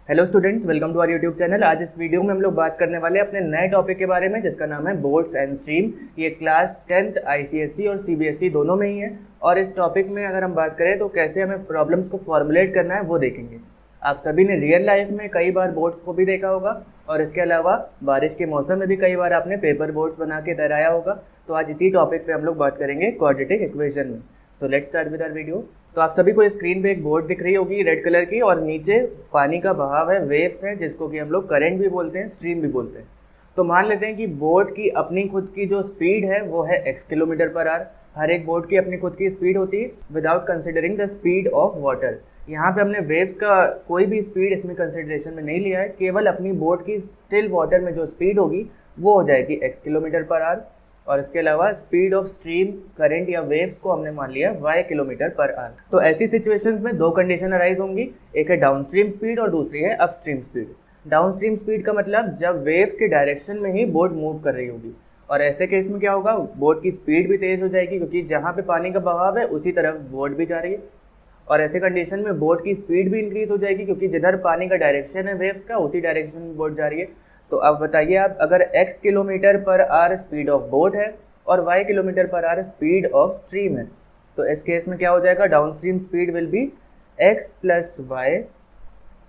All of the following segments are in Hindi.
Hello students, welcome to our YouTube channel. आज इस वीडियो में हम लोग बात करने वाले हैं अपने नए टॉपिक के बारे में जिसका नाम है बोर्ड्स एंड स्ट्रीम। ये क्लास 10th आईसीएसई और सीबीएसई दोनों में ही है। और इस टॉपिक में अगर हम बात करें तो कैसे हमें प्रॉब्लम्स को फॉर्मुलेट करना है वो देखेंगे। आप सभी ने रियल लाइफ में कई बार बोर्ड्स को भी देखा होगा और इसके अलावा बारिश के मौसम में भी कई बार आपने पेपर बोर्ड्स बना के तैराया होगा। तो आज इसी टॉपिक पे हम लोग बात करेंगे क्वाड्रेटिक इक्वेशन में। So let's start with our video. तो आप सभी को स्क्रीन पे एक बोर्ड दिख रही होगी रेड कलर की, और नीचे पानी का बहाव है, वेव्स हैं, जिसको कि हम लोग करंट भी बोलते हैं, स्ट्रीम भी बोलते हैं। तो मान लेते हैं कि बोर्ड की अपनी खुद की जो स्पीड है वो है x किलोमीटर पर आवर। हर एक बोर्ड की अपनी खुद की स्पीड होती है without considering the speed of water. यहाँ पे हमने वेव्स का कोई भी स्पीड इसमें कंसिडरेशन में नहीं लिया है, केवल अपनी बोर्ड की स्टिल वाटर में जो स्पीड होगी वो हो जाएगी x किलोमीटर पर आवर। और इसके अलावा स्पीड ऑफ स्ट्रीम, करंट या वेव्स को हमने मान लिया y किलोमीटर पर आवर। तो ऐसी सिचुएशंस में दो कंडीशन अराइज होंगी, एक है डाउनस्ट्रीम स्पीड और दूसरी है अपस्ट्रीम स्पीड। डाउनस्ट्रीम स्पीड का मतलब जब वेव्स के डायरेक्शन में ही बोट मूव कर रही होगी, और ऐसे केस में क्या होगा, बोट की स्पीड भी तेज हो जाएगी क्योंकि जहाँ पे पानी का बहाव है उसी तरफ बोट भी जा रही है। और ऐसे कंडीशन में बोट की स्पीड भी इंक्रीज हो जाएगी क्योंकि जिधर पानी का डायरेक्शन है वेव्स का उसी डायरेक्शन में बोट जा रही है। तो अब बताइए आप, अगर x kilometre per hour speed of boat है और y kilometre per hour speed of stream है, तो इस केस में क्या हो जाएगा, downstream speed will be x plus y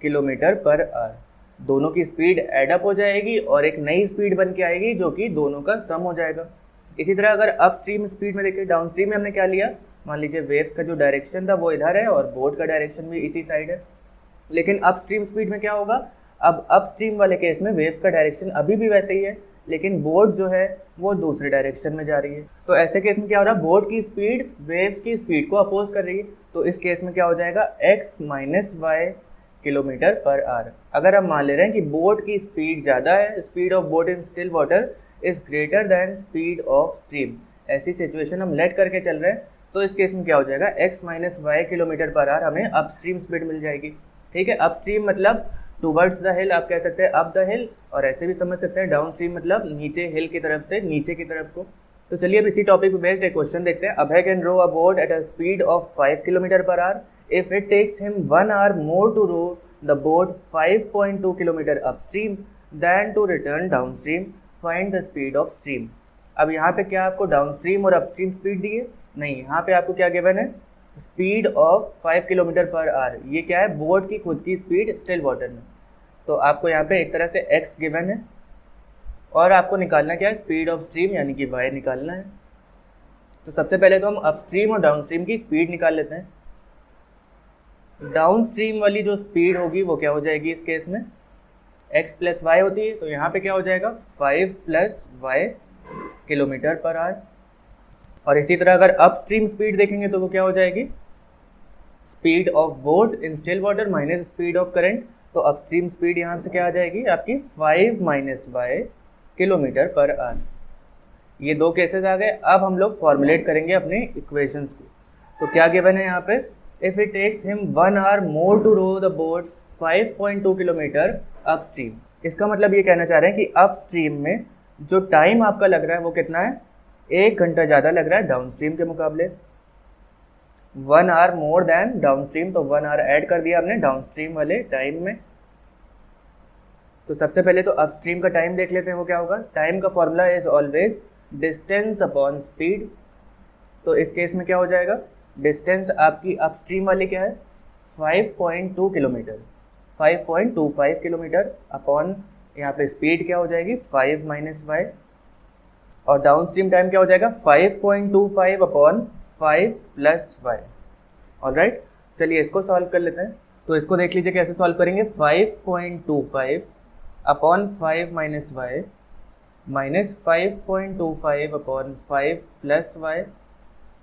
kilometre per hour. दोनों की स्पीड एडअप हो जाएगी और एक नई स्पीड बन के आएगी जो कि दोनों का सम हो जाएगा। इसी तरह अगर अपस्ट्रीम स्पीड में देखिए, डाउनस्ट्रीम में हमने क्या लिया, मान लीजिए वेव्स का जो डायरेक्शन था वो इधर है और बोट का डायरेक्शन भी इसी साइड है। लेकिन अपस्ट्रीम स्पीड में क्या होगा, अब अपस्ट्रीम वाले केस में वेव्स का डायरेक्शन अभी भी वैसे ही है लेकिन बोट जो है वो दूसरे डायरेक्शन में जा रही है। तो ऐसे केस में क्या हो रहा है, बोट की स्पीड वेव्स की स्पीड को अपोज कर रही है। तो इस केस में क्या हो जाएगा, x minus y kilometre per hour. अगर हम मान ले रहे हैं कि बोट की स्पीड ज़्यादा है, speed of boat in still water is greater than speed of stream, ऐसी सिचुएशन हम लेट करके चल रहे हैं, तो इस केस में क्या हो जाएगा, x minus y kilometre per hour हमें अपस्ट्रीम स्पीड मिल जाएगी। ठीक है, अपस्ट्रीम मतलब टूवर्ड्स द हिल, आप कह सकते हैं अप द हिल, और ऐसे भी समझ सकते हैं डाउन स्ट्रीम मतलब नीचे हिल की तरफ से नीचे की तरफ को। तो चलिए अब इसी टॉपिक पे बेस्ड एक क्वेश्चन देखते हैं। Abhay can row a boat at a speed of 5 kilometer per hour if it takes him 1 hour more to row the boat 5.2 kilometre upstream than to return down stream, find the speed of stream. अब यहाँ पे क्या आपको डाउन स्ट्रीम और अपस्ट्रीम स्पीड दी है? नहीं, यहाँ पे आपको क्या गिवन है, speed of 5 kilometer per hour. ये क्या है, बोट की खुद की स्पीड स्टिल वाटर में। तो आपको यहाँ पे एक तरह से x गिवन है और आपको निकालना क्या है, स्पीड ऑफ स्ट्रीम यानी कि y निकालना है। तो सबसे पहले तो हम अपस्ट्रीम और डाउनस्ट्रीम की स्पीड निकाल लेते हैं। डाउनस्ट्रीम वाली जो स्पीड होगी वो क्या हो जाएगी, इस केस में x प्लस वाई होती है, तो यहाँ पे क्या हो जाएगा 5 plus y kilometre per hour. और इसी तरह अगर अपस्ट्रीम स्पीड देखेंगे तो वो क्या हो जाएगी, speed of boat in still water minus speed of current. तो अपस्ट्रीम स्पीड यहाँ से क्या आ जाएगी आपकी 5 minus y kilometre per hour. ये दो केसेस आ गए। अब हम लोग फॉर्मुलेट करेंगे अपने इक्वेशंस को। तो क्या गिवन है यहाँ पे, if it takes him 1 hour more to row the boat 5.2 kilometre upstream. इसका मतलब ये कहना चाह रहे हैं कि अपस्ट्रीम में जो टाइम आपका लग रहा है वो कितना है, 1 घंटा ज़्यादा लग रहा है डाउनस्ट्रीम के मुकाबले। 1 आवर मोर देन डाउनस्ट्रीम, तो 1 आवर ऐड कर दिया हमने डाउनस्ट्रीम वाले टाइम में। तो सबसे पहले तो अपस्ट्रीम का टाइम देख लेते हैं, वो क्या होगा। टाइम का formula is always distance upon speed. तो इस केस में क्या हो जाएगा, डिस्टेंस आपकी अपस्ट्रीम वाली क्या है 5.2 किलोमीटर, 5.25 किलोमीटर अपॉन यहाँ पे स्पीड क्या हो जाएगी 5 माइनस वाई, और डाउनस्ट्रीम टाइम क्या हो जाएगा 5.25 अपॉन 5 प्लस वाई। ऑलराइट, चलिए इसको सॉल्व कर लेते हैं। तो इसको देख लीजिए कैसे सॉल्व करेंगे, 5.25 upon 5 minus y minus 5.25 upon 5 plus y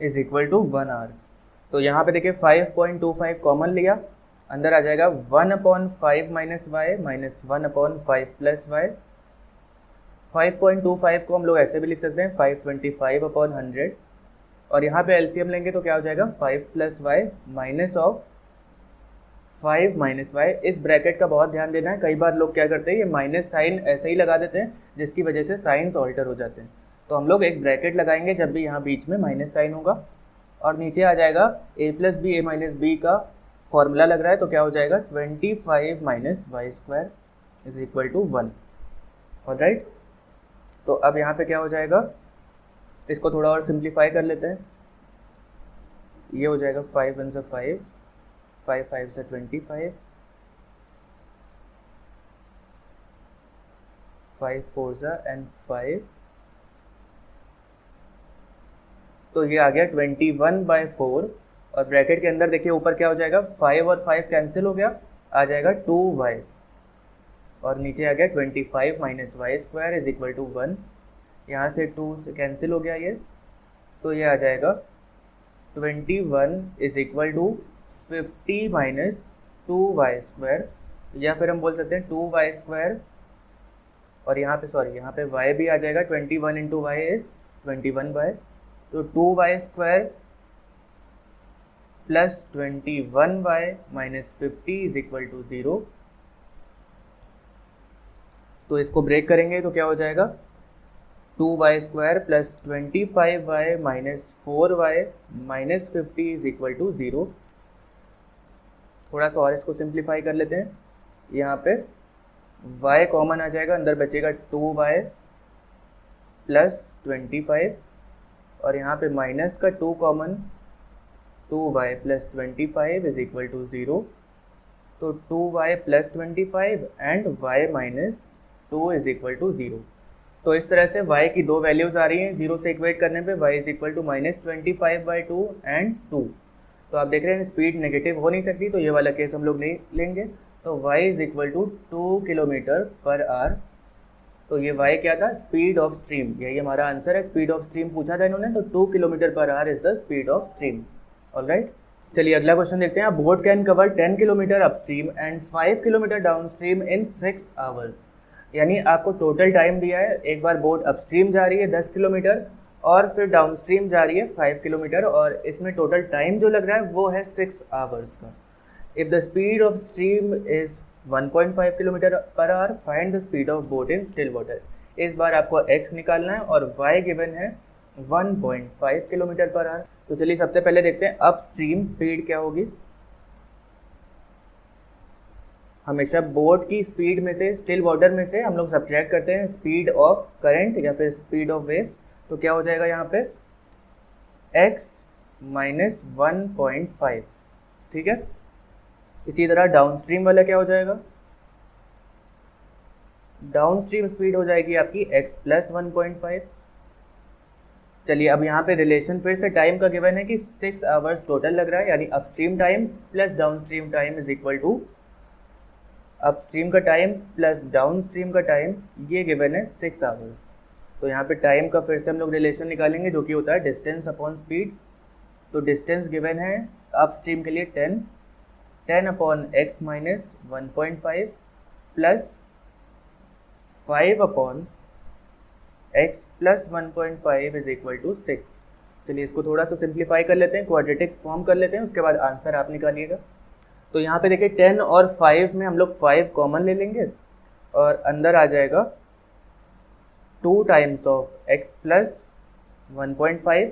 is equal to 1 hour. तो यहाँ पे देखिए 5.25 कॉमन लिया, अंदर आ जाएगा 1 upon 5 minus y minus 1 upon 5 plus y. 5.25 को हम लोग ऐसे भी लिख सकते हैं 525 अपॉन 100, और यहाँ पे एलसीएम लेंगे तो क्या हो जाएगा 5 plus y minus of 5 minus y. इस ब्रैकेट का बहुत ध्यान देना है, कई बार लोग क्या करते हैं ये माइनस साइन ऐसे ही लगा देते हैं जिसकी वजह से साइंस ऑल्टर हो जाते हैं। तो हम लोग एक ब्रैकेट लगाएंगे जब भी यहाँ बीच में माइनस साइन होगा, और नीचे आ जाएगा a plus b a minus b का फॉर्मूला लग रहा है तो क्या हो जाएगा 25 minus y square is equal to 1। Alright, तो अब यहाँ पे क्या हो जाएगा, इसको थोड़ा और सिंप्लीफाई कर लेते हैं। ये हो जाएगा 5 वन से 5, 5 5 से 25, 5 4 सा एंड 5, तो ये आ गया 21/4 और ब्रैकेट के अंदर देखिए ऊपर क्या हो जाएगा, 5 और 5 कैंसिल हो गया, आ जाएगा 2y और नीचे आ गया 25 minus y square is equal to 1। यहाँ से 2 से कैंसिल हो गया ये, तो ये आ जाएगा 21 is equal to 50 minus 2y square, या फिर हम बोल सकते हैं 2y स्क्वायर, और यहाँ पे सॉरी यहाँ पे y भी आ जाएगा, 21 इंटू वाई इज 21y, तो 2y square plus 21y minus 50 is equal to 0। तो इसको ब्रेक करेंगे तो क्या हो जाएगा, 2y square plus 25y minus 4y minus 50 is equal to 0। थोड़ा सा और इसको सिंप्लीफाई कर लेते हैं। यहाँ पे y कॉमन आ जाएगा, अंदर बचेगा 2y प्लस 25 और यहाँ पे माइनस का 2 common, 2y plus 25 is equal to 0। तो 2y plus 25 and y minus 2 is equal to 0। तो इस तरह से y की दो वैल्यूज़ आ रही हैं, 0 से इक्वेट करने पे y is equal to minus 25/2 and 2। तो आप देख रहे हैं स्पीड नेगेटिव हो नहीं सकती, तो ये वाला केस हम लोग नहीं लेंगे। तो y is equal to 2 kilometre per hour. तो ये y क्या था, स्पीड ऑफ स्ट्रीम, यही हमारा आंसर है। स्पीड ऑफ स्ट्रीम पूछा था इन्होंने, तो 2 kilometre per our is the speed of stream. Alright, चलिए अगला क्वेश्चन देखते हैं। अ boat can cover 10 kilometre upstream and 5 kilometre downstream in 6 hours. यानी आपको टोटल टाइम दिया है, एक बार बोट अपस्ट्रीम जा रही है 10 किलोमीटर और फिर डाउनस्ट्रीम जा रही है 5 किलोमीटर, और इसमें टोटल टाइम जो लग रहा है वो है 6 आवर्स का। If the speed of stream is 1.5 kilometre per our, find the speed of boat in still water. इस बार आपको x निकालना है और y गिवन है 1.5 किलोमीटर पर आवर। तो चलिए सबसे पहले देखते हैं अप स्ट्रीम स्पीड क्या होगी। हमेशा बोट की स्पीड में से, स्टिल वाटर में से हम लोग सब्ट्रैक्ट करते हैं स्पीड ऑफ करंट या फिर स्पीड ऑफ वेव्स। तो क्या हो जाएगा यहाँ पे x माइनस 1.5, ठीक है। इसी तरह डाउनस्ट्रीम वाला क्या हो जाएगा, डाउनस्ट्रीम स्पीड हो जाएगी आपकी x प्लस 1.5। चलिए अब यहाँ पे रिलेशन फिर से टाइम का गिवन है कि 6 आवर्स टोटल लग रहा है, यानी upstream time plus downstream time is equal to upstream का टाइम प्लस डाउनस्ट्रीम का टाइम, ये गिवन है 6 आवर्स। तो यहाँ पे टाइम का फिर से हम लोग रिलेशन निकालेंगे जो कि होता है डिस्टेंस अपॉन स्पीड। तो डिस्टेंस गिवन है अपस्ट्रीम के लिए 10 upon x minus 1.5 plus 5 upon x plus 1.5 is equal to 6। चलिए इसको थोड़ा सा सिंप्लीफाई कर लेते हैं, क्वाड्रेटिक फॉर्म कर लेते हैं, उसके बाद आंसर आप निकालिएगा। तो यहाँ पे देखिए 10 और 5 में हम लोग 5 कॉमन ले लेंगे और अंदर आ जाएगा 2 टाइम्स ऑफ x प्लस 1.5,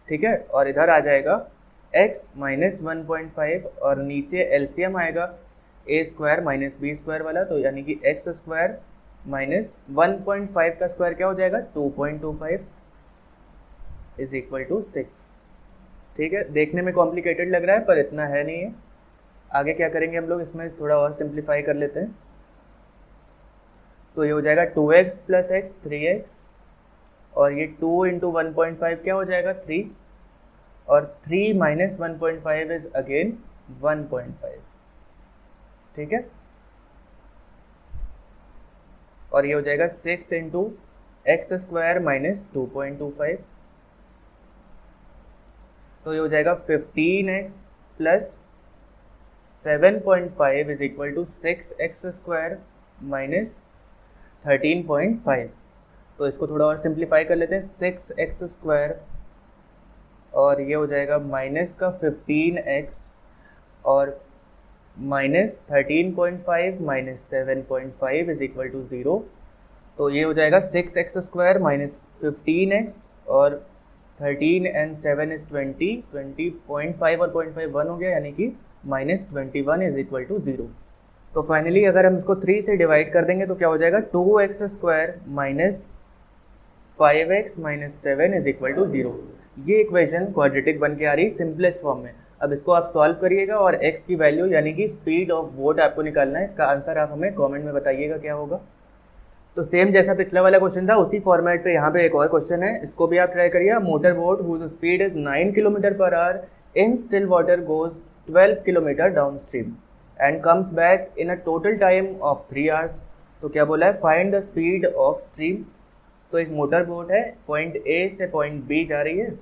ठीक है, और इधर आ जाएगा x माइनस 1.5 और नीचे एलसीएम आएगा a square minus b square वाला, तो यानी कि x स्क्वायर माइनस 1.5 का स्क्वायर क्या हो जाएगा 2.25 इज इक्वल टू 6। ठीक है, देखने में कॉम्प्लिकेटेड लग रहा है पर इतना है नहीं है। आगे क्या करेंगे हम लोग, इसमें थोड़ा और सिंप्लीफाई कर लेते हैं। तो ये हो जाएगा 2x प्लस x 3x, और ये 2 इंटू 1.5 क्या हो जाएगा 3, और 3 माइनस 1.5 इज अगेन 1.5, ठीक है। और ये हो जाएगा 6 इंटू एक्स स्क्वायर माइनस 2.25, तो ये हो जाएगा 15x plus 7.5 is equal to 6x square minus 13.5। तो इसको थोड़ा और सिंप्लीफाई कर लेते हैं, 6x स्क्वायर और ये हो जाएगा माइनस का 15x और minus 13.5 minus 7.5 is equal to 0। तो ये हो जाएगा 6x स्क्वायर माइनस 15x और 13 and 7 is 20, 20.5 और 0.5 1 हो गया, यानी कि -21 इज इक्वल टू 0। तो फाइनली अगर हम इसको 3 से डिवाइड कर देंगे तो क्या हो जाएगा, 2x² minus 5x minus 7 is equal to 0। ये इक्वेशन क्वाड्रेटिक बन के आ रही सिंपलेस्ट फॉर्म में। अब इसको आप सॉल्व करिएगा और x की वैल्यू यानी कि स्पीड ऑफ बोट आपको निकालना है। इसका आंसर आप हमें कमेंट में बताइएगा क्या होगा। तो सेम जैसा पिछला वाला क्वेश्चन था उसी फॉर्मेट पे यहाँ पे एक और क्वेश्चन है, इसको भी आप ट्राई करिए। Motor boat whose speed is 9 kilometre per hour in still water goes 12 kilometre down stream and comes back in a total time of 3 hours. तो क्या बोला है, find the speed of stream. तो एक मोटर बोट है, पॉइंट ए से पॉइंट बी जा रही है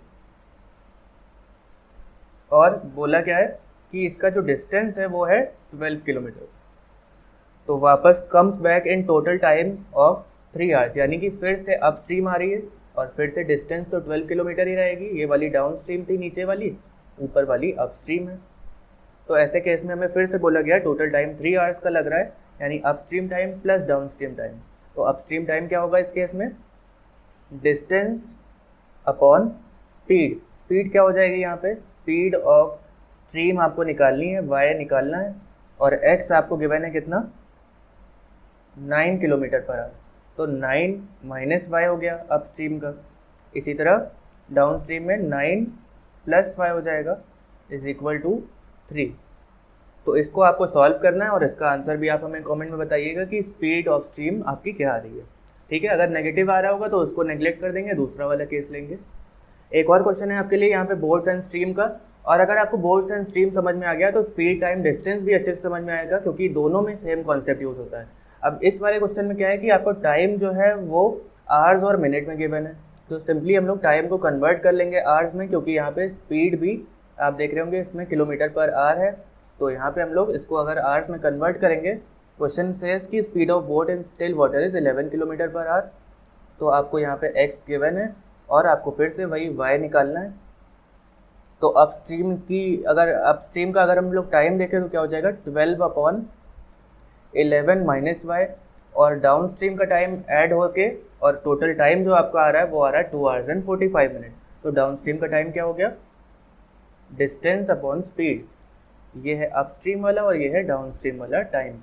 और बोला क्या है कि इसका जो डिस्टेंस है वो है 12 किलोमीटर। तो वापस comes back in total time of 3 hours, यानी कि फिर से अप स्ट्रीम आ रही है और फिर से डिस्टेंस तो 12 किलोमीटर ही रहेगी। ये वाली डाउन स्ट्रीम थी नीचे वाली, ऊपर वाली अप स्ट्रीम है। तो ऐसे केस में हमें फिर से बोला गया टोटल टाइम 3 आवर्स का लग रहा है, यानी up stream time plus down stream time. तो अप स्ट्रीम टाइम क्या होगा इस केस में, डिस्टेंस अपॉन स्पीड। स्पीड क्या हो जाएगी यहाँ पे, स्पीड ऑफ स्ट्रीम आपको निकालनी है, y निकालना है और x आपको गिवन है कितना, 9 किलोमीटर पर आवर। तो 9 माइनस y हो गया अप स्ट्रीम का। इसी तरह डाउन स्ट्रीम में 9 प्लस y हो जाएगा इज इक्वल टू 3। तो इसको आपको सॉल्व करना है और इसका आंसर भी आप हमें कमेंट में बताइएगा कि स्पीड ऑफ स्ट्रीम आपकी क्या आ रही है। ठीक है, अगर नेगेटिव आ रहा होगा तो उसको नेग्लेक्ट कर देंगे, दूसरा वाला केस लेंगे। एक और क्वेश्चन है आपके लिए यहाँ पे बोर्ड्स एंड स्ट्रीम का, और अगर आपको बोर्ड्स एंड स्ट्रीम समझ में आ गया तो स्पीड टाइम डिस्टेंस भी अच्छे से समझ में आएगा, क्योंकि दोनों में सेम कॉन्सेप्ट यूज़ होता है। अब इस वाले क्वेश्चन में क्या है कि आपको टाइम जो है वो आवर्स और मिनट में गिवन है, तो सिंपली हम लोग टाइम को कन्वर्ट कर लेंगे आवर्स में, क्योंकि यहाँ पे स्पीड भी आप देख रहे होंगे इसमें किलोमीटर पर आवर है। तो यहाँ पे हम लोग इसको अगर आवर्स में कन्वर्ट करेंगे, क्वेश्चन सेज कि speed of boat in still water is 11 kilometre per hour. तो आपको यहाँ पे x गिवन है और आपको फिर से वही y निकालना है। तो अपस्ट्रीम का अगर हम लोग टाइम देखें तो क्या हो जाएगा, 12/11 माइनस y, और डाउन स्ट्रीम का टाइम ऐड होके और टोटल टाइम जो आपका आ रहा है वो आ रहा है 2 आवर्स एंड 45 मिनट। तो डाउन स्ट्रीम का टाइम क्या हो गया, डिस्टेंस अपॉन स्पीड। ये है अपस्ट्रीम वाला और ये है डाउन स्ट्रीम वाला टाइम।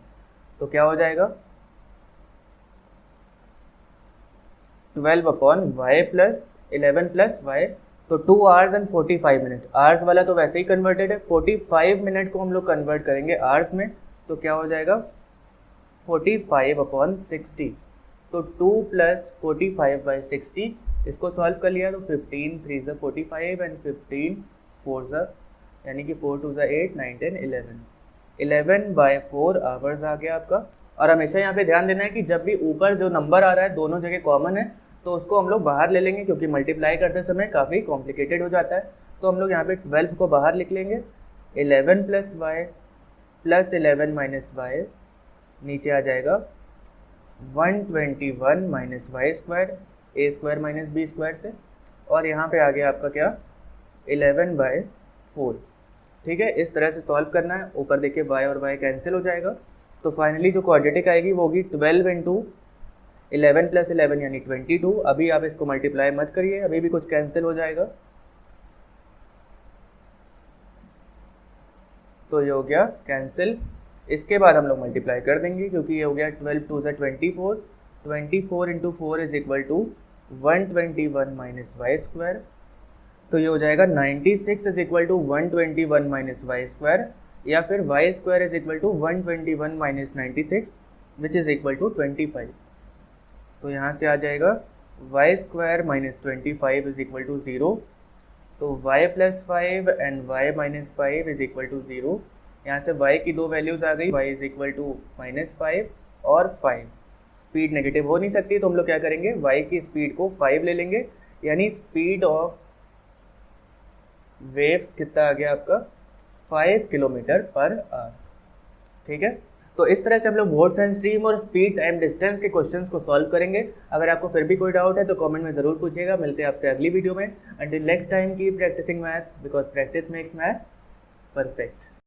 तो क्या हो जाएगा, 12/y प्लस 11 प्लस y, तो 2 आवर्स एंड 45 मिनट। आवर्स वाला तो वैसे ही कन्वर्टेड है, 45 मिनट को हम लोग कन्वर्ट करेंगे आवर्स में, तो क्या हो जाएगा 45/60। तो 2 प्लस 45/60, इसको सॉल्व कर लिया तो 15 3 ज़ा 45 एंड 15 4 ज़ा, यानी कि 4 2 ज़ा 8 9 10 11, 11/4 आवर्स आ गया आपका। और हमेशा यहाँ पे ध्यान देना है कि जब भी ऊपर जो नंबर आ रहा है दोनों जगह कॉमन है तो उसको हम लोग बाहर ले लेंगे, क्योंकि मल्टीप्लाई करते समय काफ़ी कॉम्प्लिकेटेड हो जाता है। तो हम लोग यहाँ पे 12 को बाहर लिख लेंगे, 11 plus y plus 11 minus y, नीचे आ जाएगा 121 माइनस वाई स्क्वायर, ए स्क्वायर माइनस बी स्क्वायर से, और यहाँ पे आ गया आपका क्या 11/4। ठीक है, इस तरह से सॉल्व करना है। ऊपर देखिए y और y कैंसिल हो जाएगा, तो फाइनली जो क्वाड्रेटिक आएगी वो होगी 12 इंटू 11 प्लस 11 यानी 22। अभी आप इसको मल्टीप्लाई मत करिए, अभी भी कुछ कैंसिल हो जाएगा। तो ये हो गया कैंसिल। इसके बाद हम लोग मल्टीप्लाई कर देंगे, क्योंकि ये हो गया 12 2 ज़ा 24, 24 into 4 is equal to 121 minus y square. तो ये हो जाएगा 96 is equal to 121 minus y square, या फिर y square is equal to 121 minus 96 which is equal to 25। तो यहाँ से आ जाएगा y square minus 25 is equal to 0। तो y plus 5 and y minus 5 is equal to 0। यहाँ से y की दो वैल्यूज़ आ गई, y इज इक्वल टू -5 और 5। स्पीड नेगेटिव हो नहीं सकती, तो हम लोग क्या करेंगे, y की स्पीड को 5 ले लेंगे, यानी स्पीड ऑफ वेव्स कितना आ गया आपका 5 किलोमीटर पर आवर। ठीक है, तो इस तरह से हम लोग बोट्स एंड स्ट्रीम और स्पीड टाइम डिस्टेंस के क्वेश्चंस को सॉल्व करेंगे। अगर आपको फिर भी कोई डाउट है तो कमेंट में ज़रूर पूछिएगा। मिलते हैं आपसे अगली वीडियो में। Until next time keep practising maths, because practice makes maths perfect.